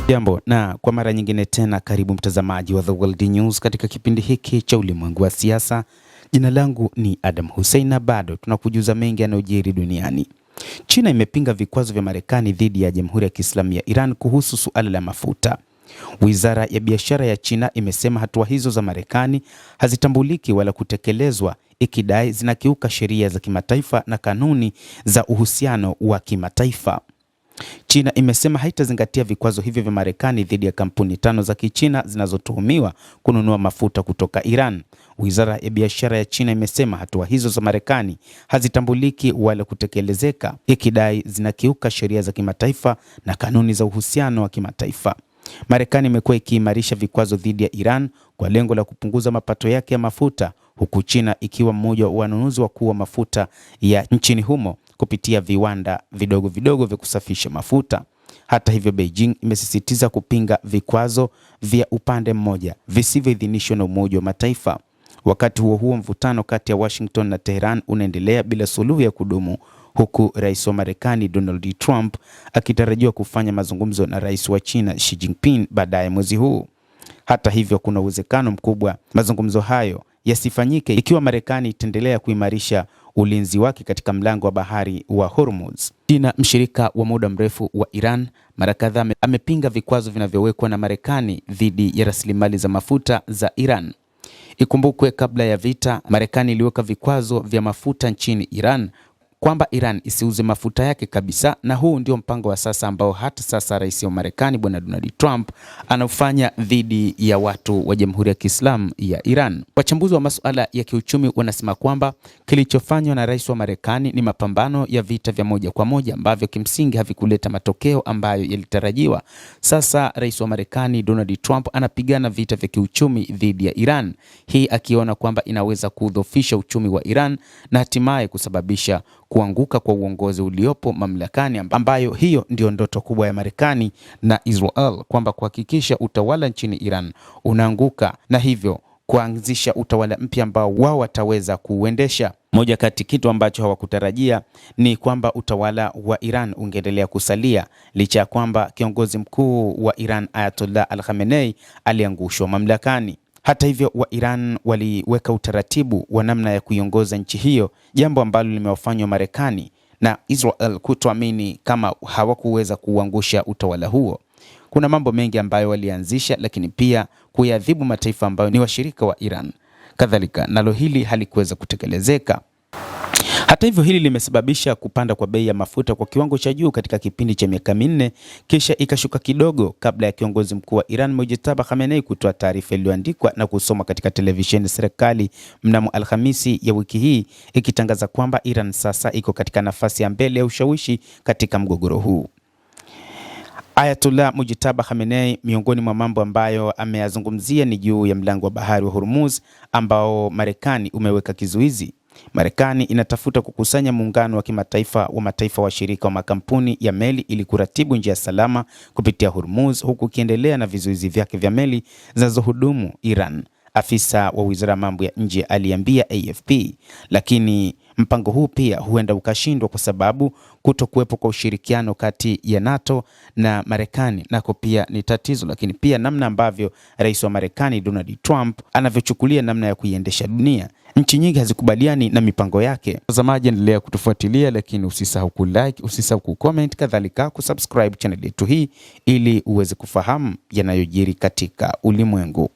Jambo na kwa mara nyingine tena karibu mtazamaji wa The World News katika kipindi hiki cha ulimwengu wa siasa. Jina langu ni Adam Hussein na bado tunakujuza mengi yanayojiri duniani. China imepinga vikwazo vya Marekani dhidi ya Jamhuri ya Kiislamu ya Iran kuhusu suala la mafuta. Wizara ya biashara ya China imesema hatua hizo za Marekani hazitambuliki wala kutekelezwa, ikidai zinakiuka sheria za kimataifa na kanuni za uhusiano wa kimataifa. China imesema haitazingatia vikwazo hivyo vya Marekani dhidi ya kampuni 5 za Kichina zinazotuhumiwa kununua mafuta kutoka Iran. Wizara ya biashara ya China imesema hatua hizo za Marekani hazitambuliki wala kutekelezeka, ikidai zinakiuka sheria za kimataifa na kanuni za uhusiano wa kimataifa. Marekani imekuwa ikiimarisha vikwazo dhidi ya Iran kwa lengo la kupunguza mapato yake ya mafuta, huku China ikiwa mmoja wa wanunuzi wakuu wa mafuta ya nchini humo kupitia viwanda vidogo vidogo vya kusafisha mafuta. Hata hivyo, Beijing imesisitiza kupinga vikwazo vya upande mmoja visivyoidhinishwa na Umoja wa Mataifa. Wakati huo huo, mvutano kati ya Washington na Tehran unaendelea bila suluhu ya kudumu, huku rais wa Marekani Donald Trump akitarajiwa kufanya mazungumzo na rais wa China Xi Jinping baadaye mwezi huu. Hata hivyo, kuna uwezekano mkubwa mazungumzo hayo yasifanyike ikiwa Marekani itaendelea kuimarisha ulinzi wake katika mlango wa bahari wa Hormuz. China, mshirika wa muda mrefu wa Iran, mara kadhaa amepinga vikwazo vinavyowekwa na Marekani dhidi ya rasilimali za mafuta za Iran. Ikumbukwe kabla ya vita, Marekani iliweka vikwazo vya mafuta nchini Iran kwamba Iran isiuze mafuta yake kabisa, na huu ndio mpango wa sasa ambao hata sasa rais wa Marekani bwana Donald Trump anaufanya dhidi ya watu wa Jamhuri ya Kiislamu ya Iran. Wachambuzi wa masuala ya kiuchumi wanasema kwamba kilichofanywa na rais wa Marekani ni mapambano ya vita vya moja kwa moja ambavyo kimsingi havikuleta matokeo ambayo yalitarajiwa. Sasa rais wa Marekani Donald Trump anapigana vita vya kiuchumi dhidi ya Iran, hii akiona kwamba inaweza kudhoofisha uchumi wa Iran na hatimaye kusababisha kuanguka kwa uongozi uliopo mamlakani, ambayo hiyo ndio ndoto kubwa ya Marekani na Israel, kwamba kuhakikisha utawala nchini Iran unaanguka na hivyo kuanzisha utawala mpya ambao wao wataweza kuuendesha. Moja kati kitu ambacho hawakutarajia ni kwamba utawala wa Iran ungeendelea kusalia licha ya kwamba kiongozi mkuu wa Iran Ayatollah Al-Khamenei aliangushwa mamlakani. Hata hivyo, wa Iran waliweka utaratibu wa namna ya kuiongoza nchi hiyo, jambo ambalo limewafanywa Marekani na Israel kutoamini kama hawakuweza kuangusha utawala huo. Kuna mambo mengi ambayo walianzisha, lakini pia kuadhibu mataifa ambayo ni washirika wa Iran. Kadhalika nalo hili halikuweza kutekelezeka. Hata hivyo, hili limesababisha kupanda kwa bei ya mafuta kwa kiwango cha juu katika kipindi cha miaka 4, kisha ikashuka kidogo kabla ya kiongozi mkuu wa Iran Mojtaba Khamenei kutoa taarifa iliyoandikwa na kusoma katika televisheni serikali mnamo Alhamisi ya wiki hii, ikitangaza kwamba Iran sasa iko katika nafasi ya mbele ya ushawishi katika mgogoro huu. Ayatollah Mojtaba Khamenei, miongoni mwa mambo ambayo ameyazungumzia ni juu ya mlango wa bahari wa Hormuz ambao Marekani umeweka kizuizi. Marekani inatafuta kukusanya muungano wa kimataifa wa mataifa washirika wa makampuni ya meli ili kuratibu njia salama kupitia Hormuz, huku ikiendelea na vizuizi vyake vya meli zinazohudumu Iran, afisa wa Wizara ya Mambo ya Nje aliambia AFP. Lakini mpango huu pia huenda ukashindwa kwa sababu kutokuwepo kwa ushirikiano kati ya NATO na Marekani nako pia ni tatizo, lakini pia namna ambavyo rais wa Marekani Donald Trump anavyochukulia namna ya kuiendesha dunia. Nchi nyingi hazikubaliani na mipango yake. Mtazamaji, endelea kutufuatilia, lakini usisahau kulike, usisahau kucomment, kadhalika kusubscribe channel yetu hii ili uweze kufahamu yanayojiri katika ulimwengu.